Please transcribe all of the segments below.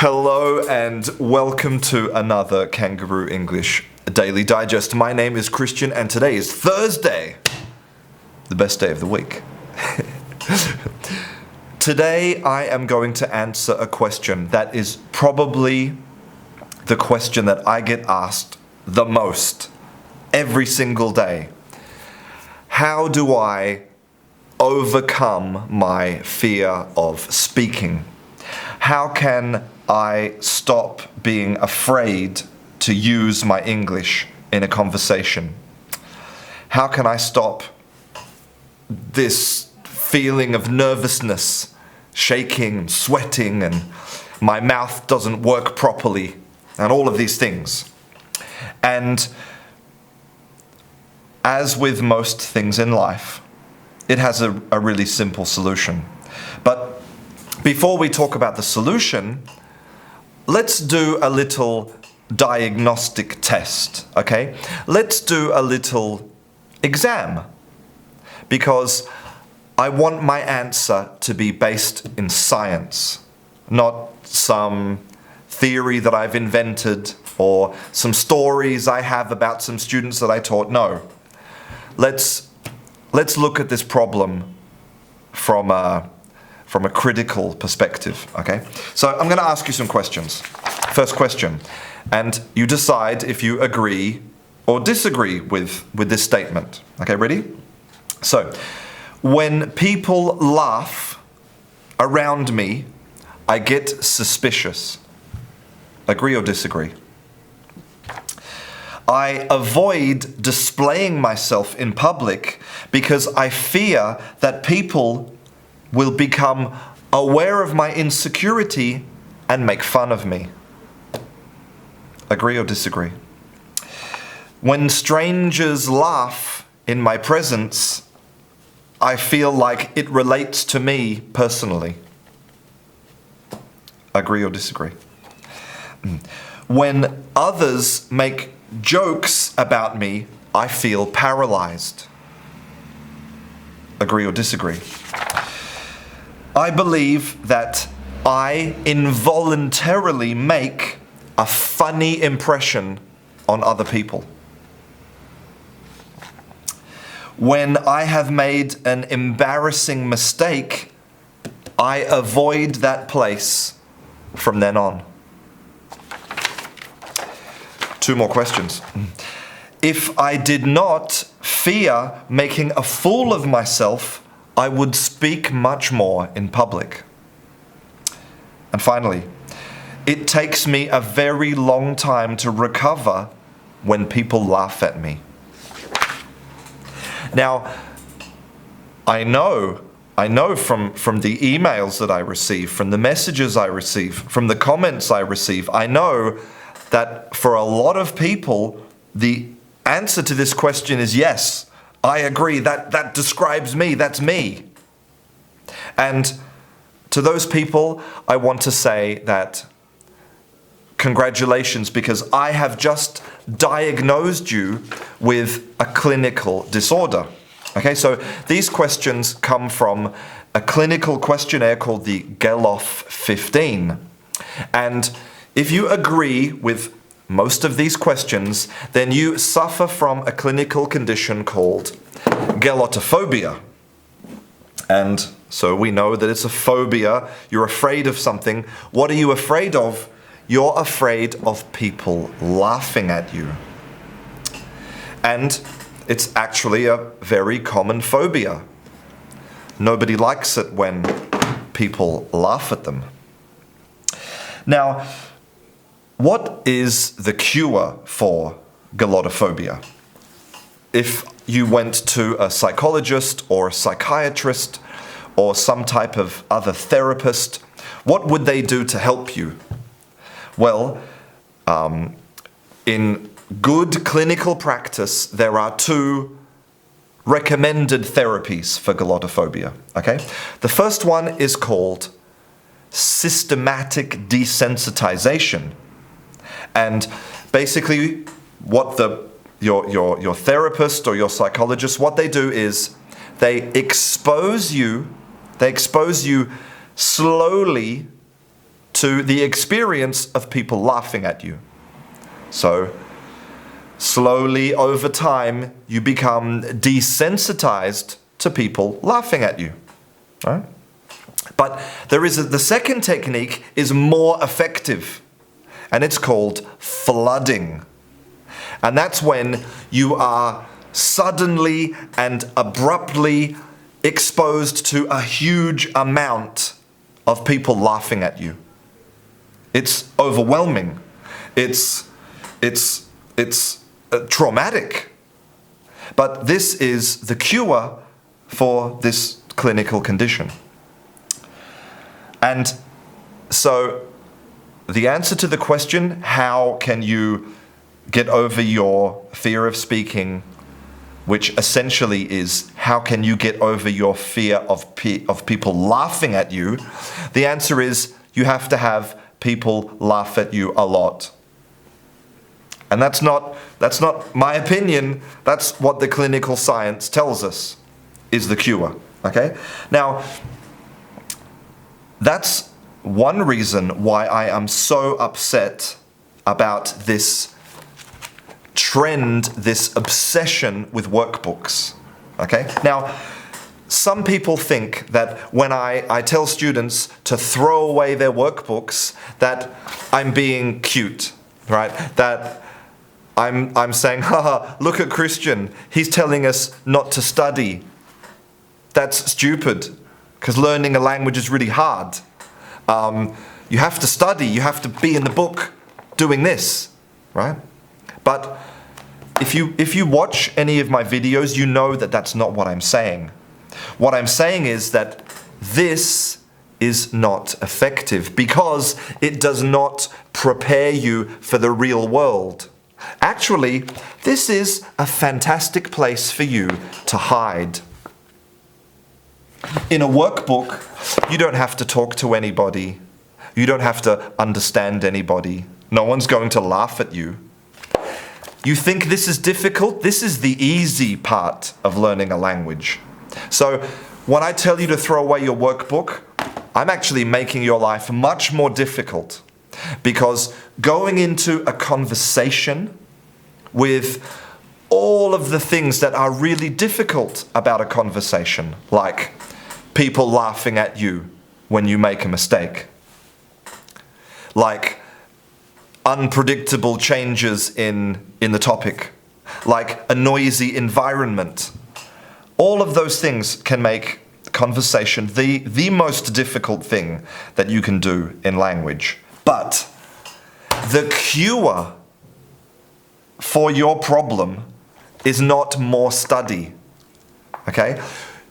Hello and welcome to another Canguro English Daily Digest. My name is Christian and today is Thursday, the best day of the week. Today I am going to answer a question that is probably the question that I get asked the most every single day. How do I overcome my fear of speaking? How can I stop being afraid to use my English in a conversation? How can I stop this feeling of nervousness, shaking, sweating, and my mouth doesn't work properly, and all of these things? And as with most things in life, it has a really simple solution. But before we talk about the solution, let's do a little diagnostic test, okay? Let's do a little exam, because I want my answer to be based in science, not some theory that I've invented or some stories I have about some students that I taught. No. Let's look at this problem from a critical perspective, okay? So I'm going to ask you some questions. First question, and you decide if you agree or disagree with this statement. Okay, ready? So, when people laugh around me, I get suspicious. Agree or disagree? I avoid displaying myself in public because I fear that people will become aware of my insecurity and make fun of me. Agree or disagree? When strangers laugh in my presence, I feel like it relates to me personally. Agree or disagree? When others make jokes about me, I feel paralyzed. Agree or disagree? I believe that I involuntarily make a funny impression on other people. When I have made an embarrassing mistake, I avoid that place from then on. Two more questions. If I did not fear making a fool of myself, I would speak much more in public. And finally, it takes me a very long time to recover when people laugh at me. Now, I know from the emails that I receive, from the messages I receive, from the comments I receive, I know that for a lot of people, the answer to this question is yes. I agree, that describes me, that's me. And to those people, I want to say that congratulations, because I have just diagnosed you with a clinical disorder. Okay, so these questions come from a clinical questionnaire called the Gallup-15. And if you agree with most of these questions, then you suffer from a clinical condition called gallotophobia. And so we know that it's a phobia. You're afraid of something. What are you afraid of? You're afraid of people laughing at you. And it's actually a very common phobia. Nobody likes it when people laugh at them. Now, what is the cure for gallotophobia? If you went to a psychologist or a psychiatrist or some type of other therapist, what would they do to help you? Well, in good clinical practice, there are two recommended therapies for gallotophobia. Okay? The first one is called systematic desensitization. And basically, what your therapist or your psychologist, what they do is they expose you slowly to the experience of people laughing at you. So, slowly over time, you become desensitized to people laughing at you. Right? But the second technique is more effective, and it's called flooding. And that's when you are suddenly and abruptly exposed to a huge amount of people laughing at you. It's overwhelming. It's traumatic. But this is the cure for this clinical condition. And so the answer to the question, how can you get over your fear of speaking, which essentially is, how can you get over your fear of people laughing at you? The answer is, you have to have people laugh at you a lot. And that's not my opinion, that's what the clinical science tells us is the cure, okay? Now, that's one reason why I am so upset about this trend, this obsession with workbooks, okay? Now, some people think that when I tell students to throw away their workbooks, that I'm being cute, right? That I'm saying, haha, look at Christian, he's telling us not to study. That's stupid, because learning a language is really hard. You have to study, you have to be in the book doing this, right? But if you watch any of my videos, you know that that's not what I'm saying. What I'm saying is that this is not effective because it does not prepare you for the real world. Actually, this is a fantastic place for you to hide. In a workbook, you don't have to talk to anybody. You don't have to understand anybody. No one's going to laugh at you. You think this is difficult? This is the easy part of learning a language. So when I tell you to throw away your workbook, I'm actually making your life much more difficult, because going into a conversation with all of the things that are really difficult about a conversation, like people laughing at you when you make a mistake, like unpredictable changes in the topic, like a noisy environment. All of those things can make conversation the most difficult thing that you can do in language. But the cure for your problem is not more study, okay?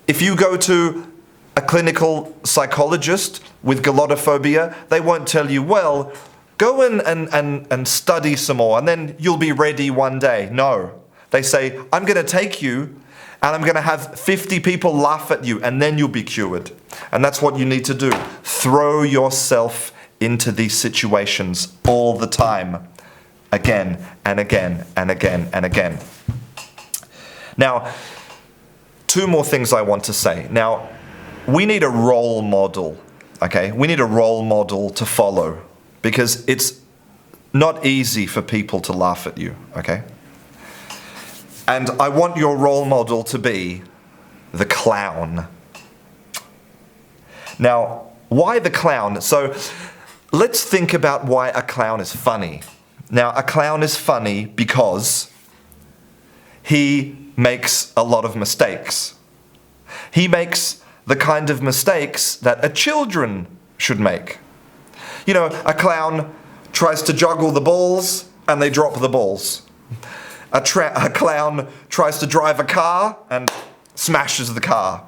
If you go to a clinical psychologist with glottophobia, they won't tell you, well, go and study some more and then you'll be ready one day. No. They say, I'm going to take you and I'm going to have 50 people laugh at you and then you'll be cured. And that's what you need to do. Throw yourself into these situations all the time. Again and again and again and again. Now, two more things I want to say. Now, we need a role model, okay? We need a role model to follow because it's not easy for people to laugh at you, okay? And I want your role model to be the clown. Now, why the clown? So let's think about why a clown is funny. Now, a clown is funny because he makes a lot of mistakes. He makes the kind of mistakes that a children should make. You know, a clown tries to juggle the balls and they drop the balls. A clown tries to drive a car and smashes the car.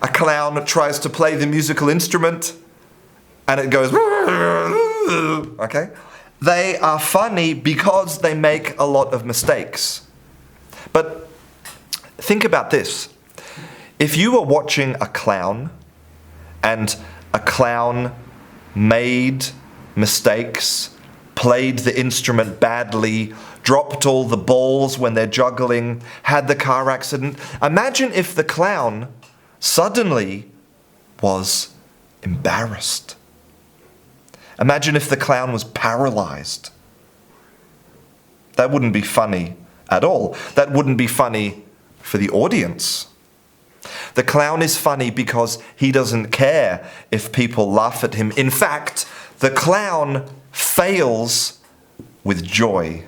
A clown tries to play the musical instrument and it goes, okay? They are funny because they make a lot of mistakes. But think about this. If you were watching a clown and a clown made mistakes, played the instrument badly, dropped all the balls when they're juggling, had the car accident, imagine if the clown suddenly was embarrassed. Imagine if the clown was paralyzed. That wouldn't be funny at all. That wouldn't be funny for the audience. The clown is funny because he doesn't care if people laugh at him. In fact, the clown fails with joy.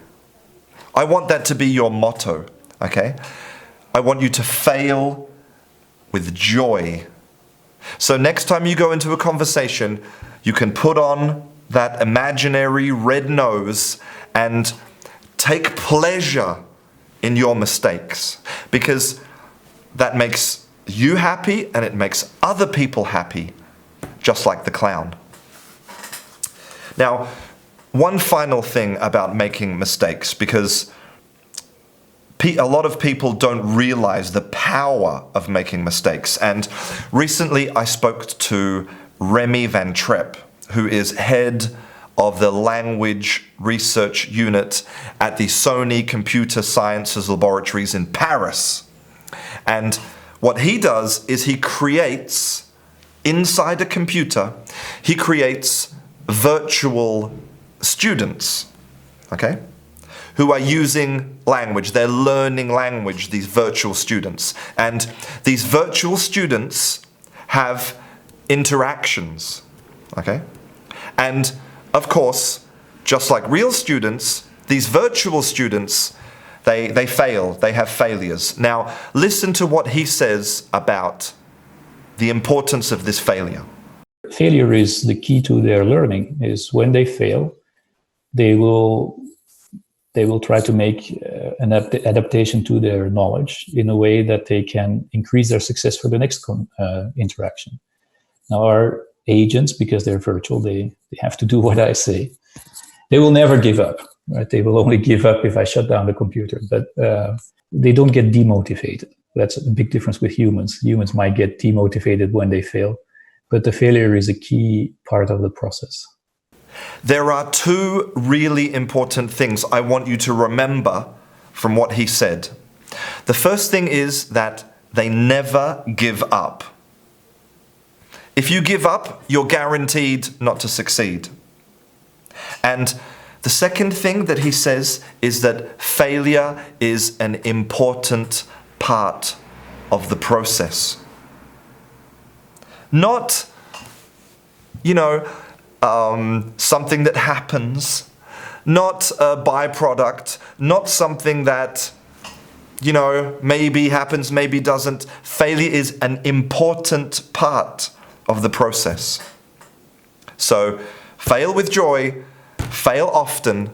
I want that to be your motto, okay? I want you to fail with joy. So next time you go into a conversation, you can put on that imaginary red nose and take pleasure in your mistakes, because that makes you happy and it makes other people happy, just like the clown. Now, one final thing about making mistakes, because a lot of people don't realize the power of making mistakes. And recently I spoke to Remy Van Trepp, who is head of the language research unit at the Sony Computer Sciences Laboratories in Paris. And what he does is he creates, inside a computer, he creates virtual students, okay, who are using language. They're learning language, these virtual students. And these virtual students have interactions, okay? And of course, just like real students, these virtual students, they fail, they have failures. Now, listen to what he says about the importance of this failure. Failure is the key to their learning. Is when they fail, they will try to make an adaptation to their knowledge in a way that they can increase their success for the next interaction. Now, our agents, because they're virtual, they have to do what I say. They will never give up, right? They will only give up if I shut down the computer, but they don't get demotivated. That's a big difference with humans. Humans might get demotivated when they fail, but the failure is a key part of the process. There are two really important things I want you to remember from what he said. The first thing is that they never give up. If you give up, you're guaranteed not to succeed. And the second thing that he says is that failure is an important part of the process. Not, something that happens, not a byproduct, not something that, maybe happens, maybe doesn't. Failure is an important part of the process. So fail with joy, fail often,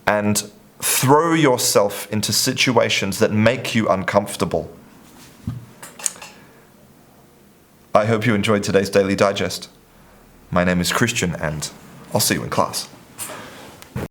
and throw yourself into situations that make you uncomfortable. I hope you enjoyed today's Daily Digest. My name is Christian, and I'll see you in class.